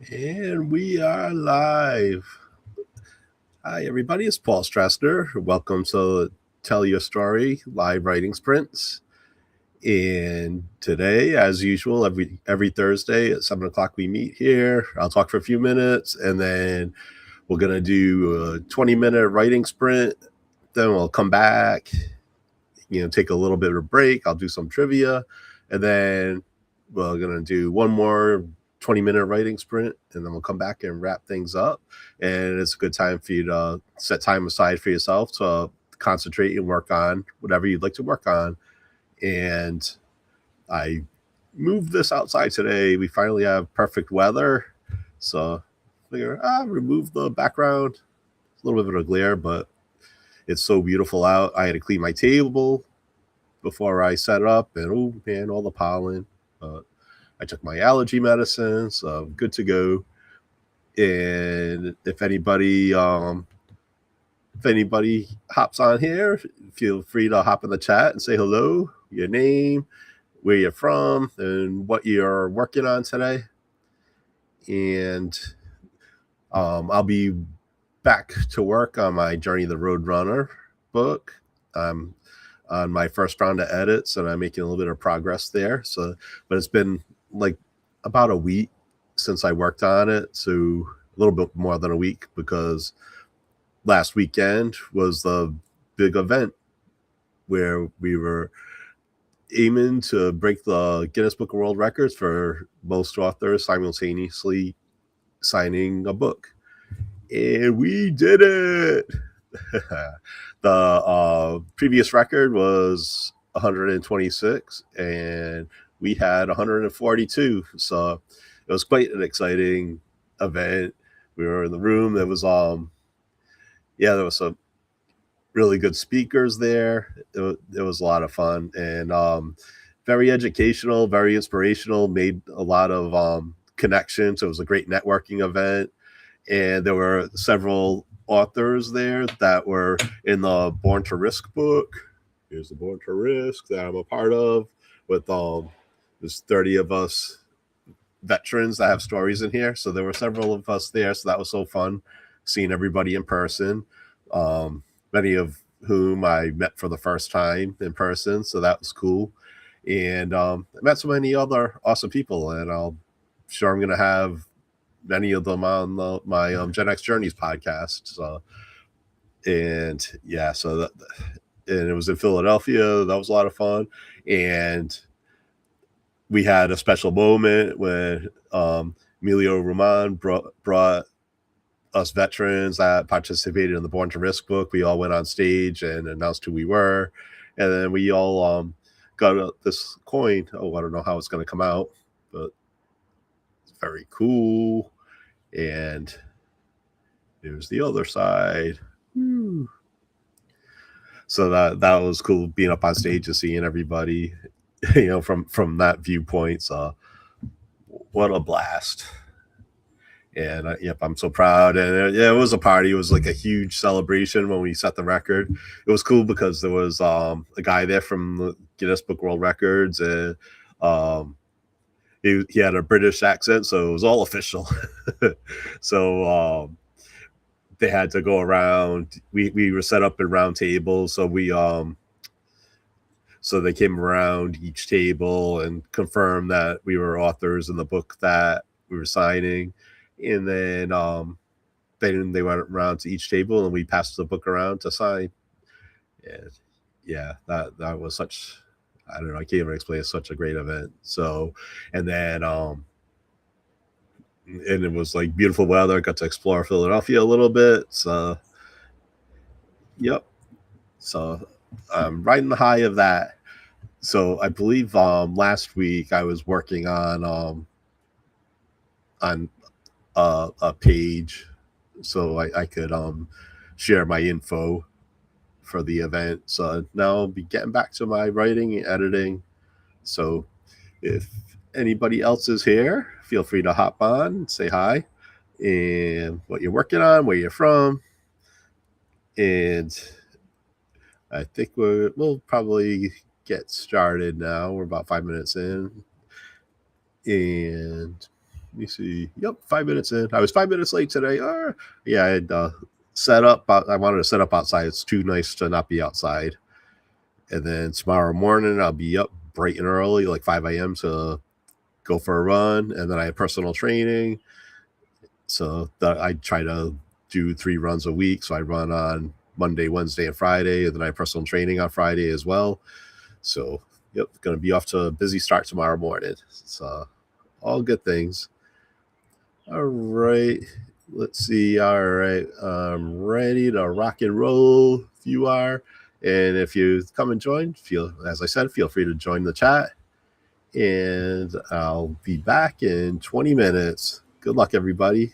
And we are live. Hi, everybody. It's Paul Strassner. Welcome to Tell Your Story Live Writing Sprints. And today, as usual, every Thursday at 7 o'clock, we meet here. I'll talk for a few minutes, and then we're going to do a 20-minute writing sprint. Then we'll come back, take a little bit of a break. I'll do some trivia, and then we're going to do one more 20-minute writing sprint, and then we'll come back and wrap things up. And it's a good time for you to set time aside for yourself to concentrate and work on whatever you'd like to work on. And I moved this outside today. We finally have perfect weather, so figure remove the background. It's a little bit of a glare, but it's so beautiful out. I had to clean my table before I set it up, and oh man, all the pollen. I took my allergy medicine, so I'm good to go. And if anybody hops on here, feel free to hop in the chat and say hello, your name, where you're from, and what you're working on today. And I'll be back to work on my Journey the Roadrunner book. I'm on my first round of edits, and I'm making a little bit of progress there. But it's been like about a week since I worked on it, so a little bit more than a week, because last weekend was the big event where we were aiming to break the Guinness Book of World Records for most authors simultaneously signing a book. And we did it! The previous record was 126, and we had 142. So it was quite an exciting event. We were in the room. There was there was some really good speakers there. It was a lot of fun, and very educational, very inspirational. Made a lot of connections. It was a great networking event, and there were several authors there that were in the Born to Risk book. Here's the Born to Risk that I'm a part of, with there's 30 of us veterans that have stories in here. So there were several of us there, so that was so fun seeing everybody in person. Many of whom I met for the first time in person, so that was cool. And I met so many other awesome people, and I'm sure I'm going to have many of them on my Gen X Journeys podcast. So, and yeah, and it was in Philadelphia. That was a lot of fun. And we had a special moment when Emilio Roman brought us veterans that participated in the Born to Risk book. We all went on stage and announced who we were. And then we all got this coin. Oh, I don't know how it's going to come out, but it's very cool. And there's the other side. Woo. So that was cool, being up on stage and seeing everybody, from that viewpoint. So what a blast. And yep, I'm so proud. And it was a party. It was like a huge celebration when we set the record. It was cool because there was a guy there from the Guinness Book World Records, and he had a British accent, so it was all official. So they had to go around. We were set up in round tables, so so they came around each table and confirmed that we were authors in the book that we were signing. And then they went around to each table, and we passed the book around to sign. And yeah, that was such, I don't know, I can't even explain. It's such a great event. So, and then and it was like beautiful weather. Got to explore Philadelphia a little bit. So yep. So I'm riding the high of that. So I believe last week I was working on a page, so I could share my info for the event. So now I'll be getting back to my writing and editing. So if anybody else is here, feel free to hop on, say hi, and what you're working on, where you're from. And I think we'll probably get started now. We're about 5 minutes in. And Let me see. Yep, 5 minutes in. I was 5 minutes late today. Yeah, I had set up. I wanted to set up outside. It's too nice to not be outside. And then tomorrow morning, I'll be up bright and early, like 5 a.m. to go for a run. And then I have personal training. So I try to do 3 runs a week. So I run on Monday, Wednesday, and Friday. And then I have personal training on Friday as well. So, yep, going to be off to a busy start tomorrow morning. So, all good things. All right. Let's see. All right. I'm ready to rock and roll if you are. And if you come and join, as I said, feel free to join the chat. And I'll be back in 20 minutes. Good luck, everybody.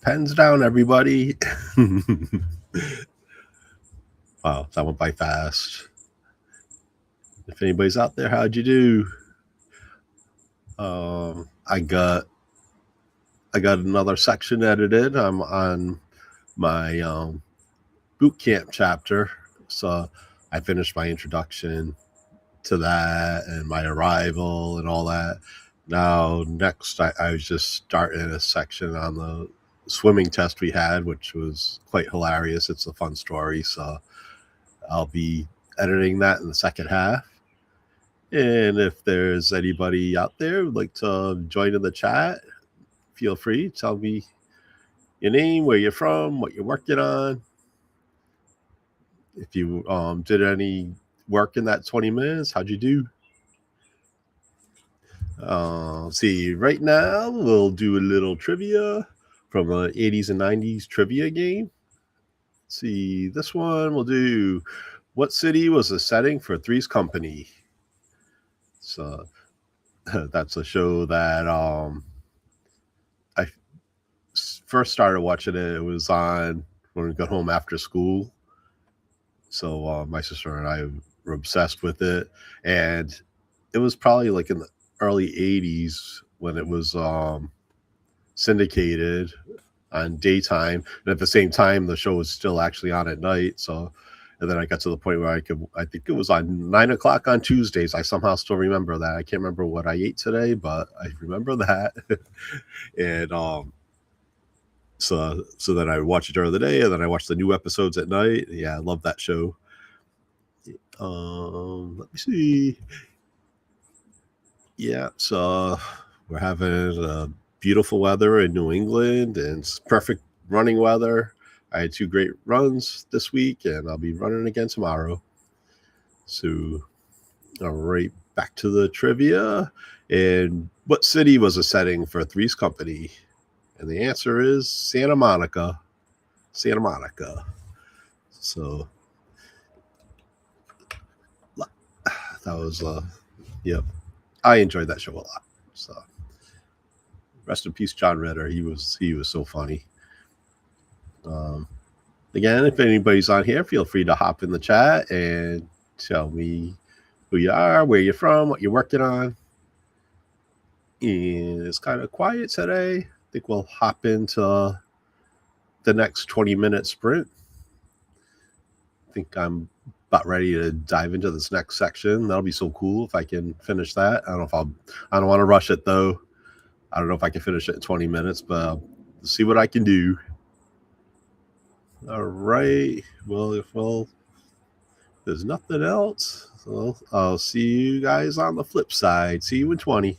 Pens down, everybody. Wow, that went by fast. If anybody's out there, how'd you do? I got another section edited. I'm on my boot camp chapter, so I finished my introduction to that and my arrival and all that. Now, next, I was just starting a section on the swimming test we had, which was quite hilarious. It's a fun story, so I'll be editing that in the second half. And if there's anybody out there who'd like to join in the chat, feel free. Tell me your name, where you're from, what you're working on. If you did any work in that 20 minutes, how'd you do? See, right now we'll do a little trivia from an 80s and 90s trivia game. Let's see, this one we'll do what city was the setting for Three's Company? So that's a show that I first started watching it. It was on when we got home after school. So my sister and I were obsessed with it, and it was probably like in the early 80s when it was syndicated on daytime, and at the same time the show was still actually on at night. So and then I got to the point where I think it was on 9 o'clock on Tuesdays. I somehow still remember that. I can't remember what I ate today, but I remember that. And so then I watch it during the day, and then I watch the new episodes at night. Yeah, I love that show. Let me see. Yeah, so we're having beautiful weather in New England, and it's perfect running weather. I had 2 great runs this week, and I'll be running again tomorrow. So, all right, back to the trivia. And what city was the setting for Three's Company? And the answer is Santa Monica. Santa Monica. So that was, yep. I enjoyed that show a lot. So rest in peace, John Ritter. He was so funny. Again, if anybody's on here, feel free to hop in the chat and tell me who you are, where you're from, what you're working on. And it's kind of quiet today. I think we'll hop into the next 20-minute sprint. I think I'm about ready to dive into this next section. That'll be so cool if I can finish that. I don't want to rush it though. I don't know if I can finish it in 20 minutes, but I'll see what I can do. All right. Well, if there's nothing else, so I'll see you guys on the flip side. See you in 20.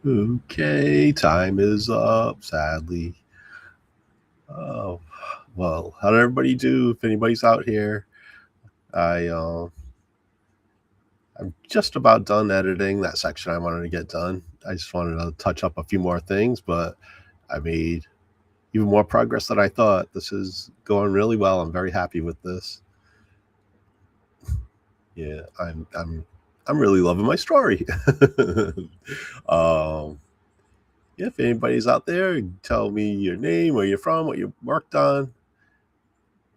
Okay, time is up, sadly. Oh, well, how did everybody do? If anybody's out here, I I'm just about done editing that section I wanted to get done. I just wanted to touch up a few more things, but I made even more progress than I thought. This is going really well. I'm very happy with this. Yeah, I'm really loving my story. um, yeah, if anybody's out there, tell me your name, where you're from, what you worked on,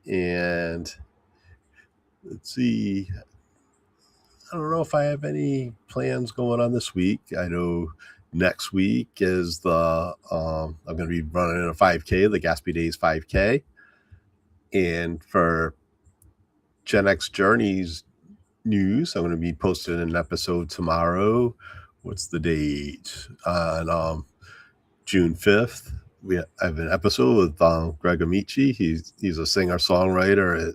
and let's see. I don't know if I have any plans going on this week. I know next week is I'm going to be running a 5K, the Gatsby Days 5K, and for Gen X Journeys news, I'm going to be posting an episode tomorrow. What's the date? On June 5th. I have an episode with Greg Amici. He's a singer songwriter,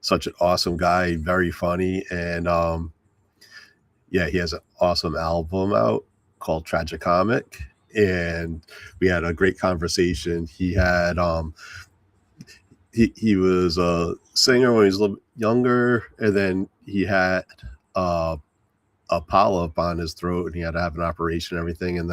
such an awesome guy, very funny, and yeah, he has an awesome album out called Tragicomic, and we had a great conversation. He was a singer when he was a little younger, and then he had uh, a polyp on his throat, and he had to have an operation and everything. And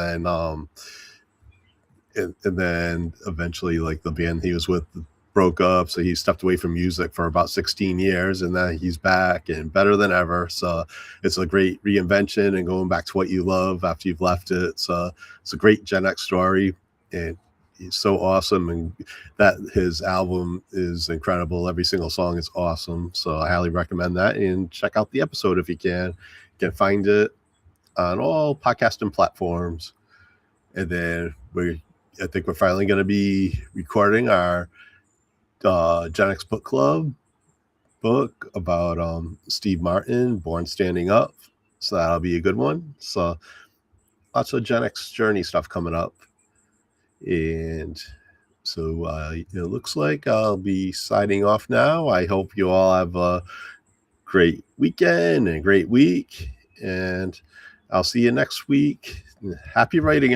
then eventually, like, the band he was with broke up, so he stepped away from music for about 16 years, and then he's back and better than ever. So it's a great reinvention and going back to what you love after you've left it. So it's a great Gen X story, and he's so awesome, and that his album is incredible. Every single song is awesome, so I highly recommend that. And check out the episode if you can. You can find it on all podcasting platforms. And then I think we're finally going to be recording our Gen X Book Club book about Steve Martin, Born Standing Up. So that'll be a good one. So lots of Gen X journey stuff coming up. And so it looks like I'll be signing off now. I hope you all have a great weekend and a great week. And I'll see you next week. Happy writing,